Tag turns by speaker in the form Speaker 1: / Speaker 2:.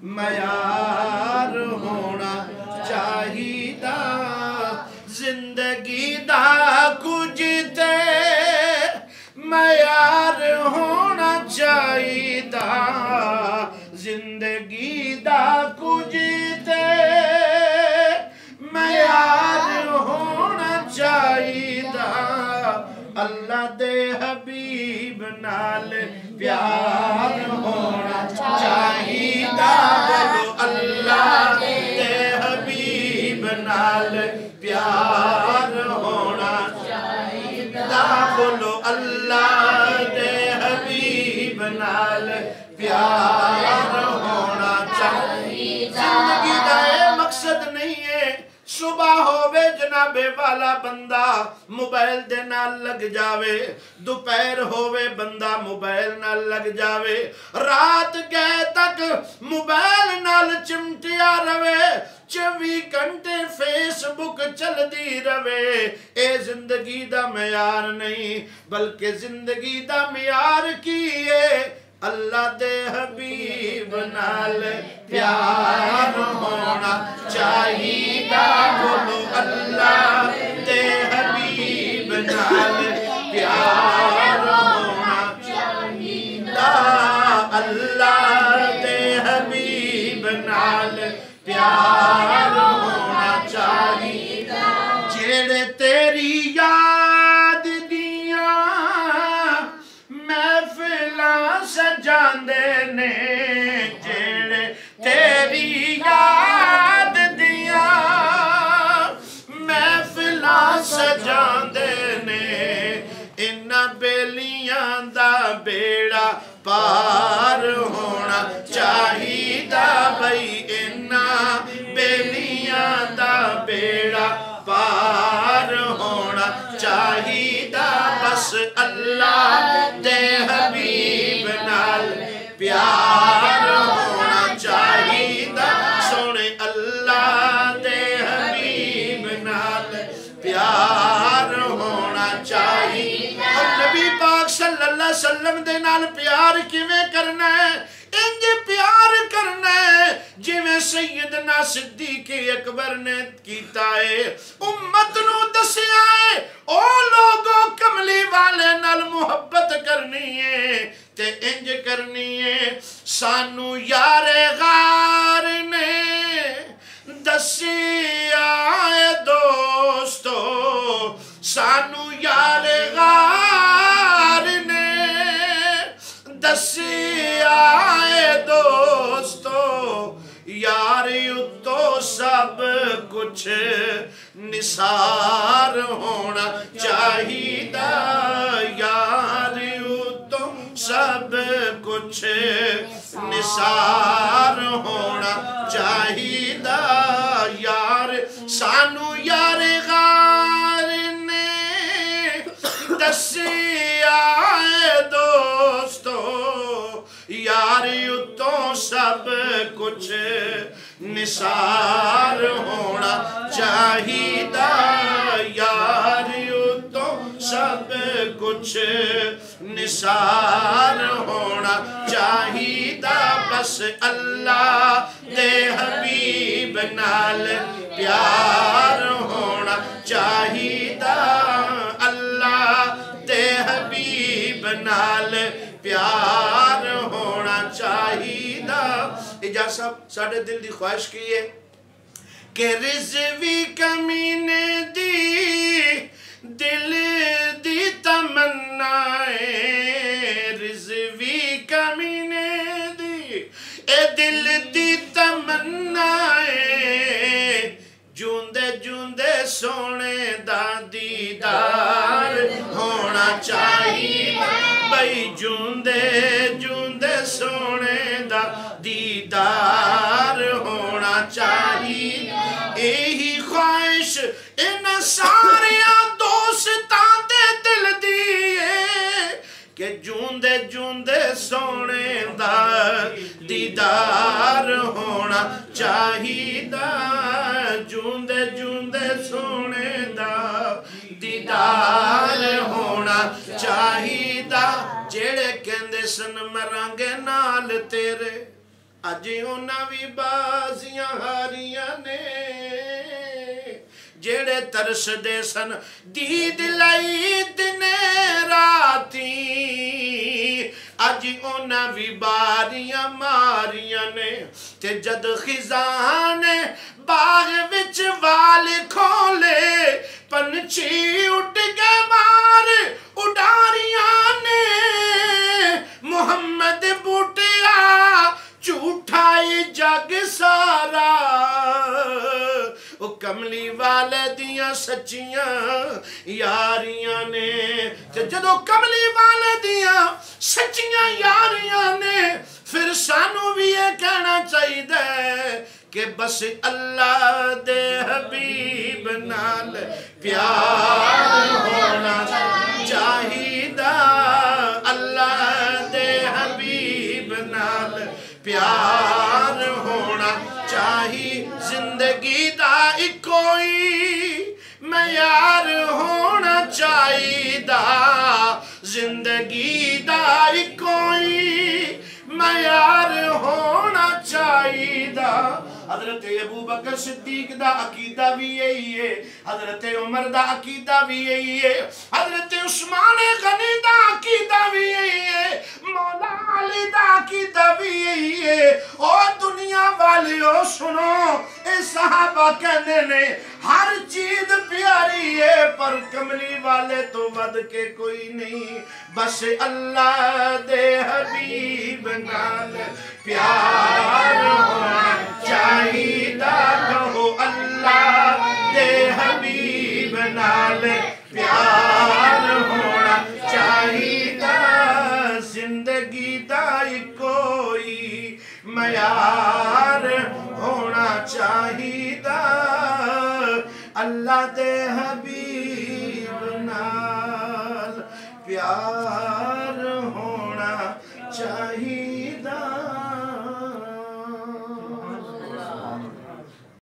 Speaker 1: معیار ہونا چاہیدا زندگی دا کچھ تے معیار ہونا چاہیدا زندگی دا کچھ تے معیار ہونا چاہیدا اللہ دے حبیب نال پیار ہونا چاہیدا بولو اللہ دے حبیب نال پیار ہونا چاہیدا بولو اللہ دے حبیب نال پیار ہونا چاہیدا زندگی دا اے مقصد نہیں ہے صبح ہووے جناب والا بندہ موبائل دے نال لگ جاوے دوپہر ہووے بندہ موبائل نال لگ جاوے رات گئے تک موبائل نال چمٹیا روے 24 گھنٹے فیس بک چل دی روے اے زندگی دا معیار نہیں بلکہ زندگی دا معیار کی ہے اللہ دے حبیب نال پیار ہونا چاہیدا بولو اللہ دے حبیب نال پیار ہونا چاہیدا اللہ دے حبیب نال پیار ہونا چاہیدا جیڑے تیری یاد دیاں محفلاں سجاندے نے جیڑے تیری یاد دیاں محفلاں سجاندے نے انہاں بیلیاں دا بیڑا پار ہونا چاہیدا بھئی انہاں بیلیاں دا بیڑا پار ہونا چاہیدا بس اللہ دے حبیب نال پیار ہونا چاہیدا سونے اللہ دے حبیب نال پیار ہونا چاہیدا اور نبی پاک صلی اللہ علیہ وسلم دے نال پیار کیویں کرنا ہے انج پیار کرنا ہے جویں سیدنا صدیق اکبر نے کیتا ہے امت نو دسیا ہے او لوگوں کملی والے نال محبت کرنی ہے تے انج کرنی ہے سانو یار غار نے دسیا ہے دوستو سانو یار غار نے دسیا ہے دوستو یار تو سب کچھ نثار ہونا چاہیدا یار تو سب کچھ نثار ہونا چاہیدا یار سانو یار غار نے دسیا ہے دوستو یار تو سب کچھ نثار ہونا چاہیدا یار تو سب کچھ نثار ہونا چاہیدا بس اللہ دے حبیب نال پیار ہونا چاہیدا اللہ دے حبیب نال پیار ہونا چاہیدا اجازت صاحب ساڑھے دل دی خواہش کی ہے کہ رضوی کمینے دی دل دی تمنائے رضوی کمینے دی اے دل دی تمنائے جوندے جوندے سونے دا دیدار ہونا چاہیے بھئی جوندے جوندے سونے دا دیدار ہونا چاہیے یہی خواہش ان سارے دوستاں دے دل دیئے کہ جوندے جوندے سونے دا دیدار ہونا چاہیے جوندے جوندے سونے دا دیدار ہونا چاہیے جیڑے کہندے سن مرانگے نال تیرے اج انہاں وی بازیاں ہاریاں نے جڑے ترس دے سن دید لئی دن راتی اج انہاں وی باریاں ماریاں نے تے جد خزاں نے باغ وچ وال کھولے پنچھی اٹھ کے مار اڈاریاں نے محمد بوٹیا جھوٹائی جگ سارا او کملی والے دیاں سچیاں یاریاں نے جدو کملی والے دیاں سچیاں یاریاں نے پھر سانو بھی یہ کہنا چاہیے دے کہ بس اللہ دے حبیب نال پیار ہونا چاہیے اللہ دے حبیب نال پیار ہونا چاہیے زندگی دا کوئی معیار ہونا چاہیے زندگی دا کوئی معیار ہونا چاہیے حضرت ابو بکر صدیق دا عقیدہ بھی یہی ہے حضرت عمر دا عقیدہ بھی یہی ہے حضرت عثمان غنی دا عقیدہ بھی یہی ہے مولا علی دا عقیدہ بھی یہی ہے اور دنیا والیوں سنو اے صحابہ کہنے نے ہر چیز پیاری ہے پر کملی والے تو ود کے کوئی نہیں بس اللہ دے حبیب نال پیار ہونا چاہیے کہو اللہ دے حبیب نال پیار ہونا چاہیے زندگی دا کوئی معیار ہونا چاہیے اللہ دے حبیب نال پیار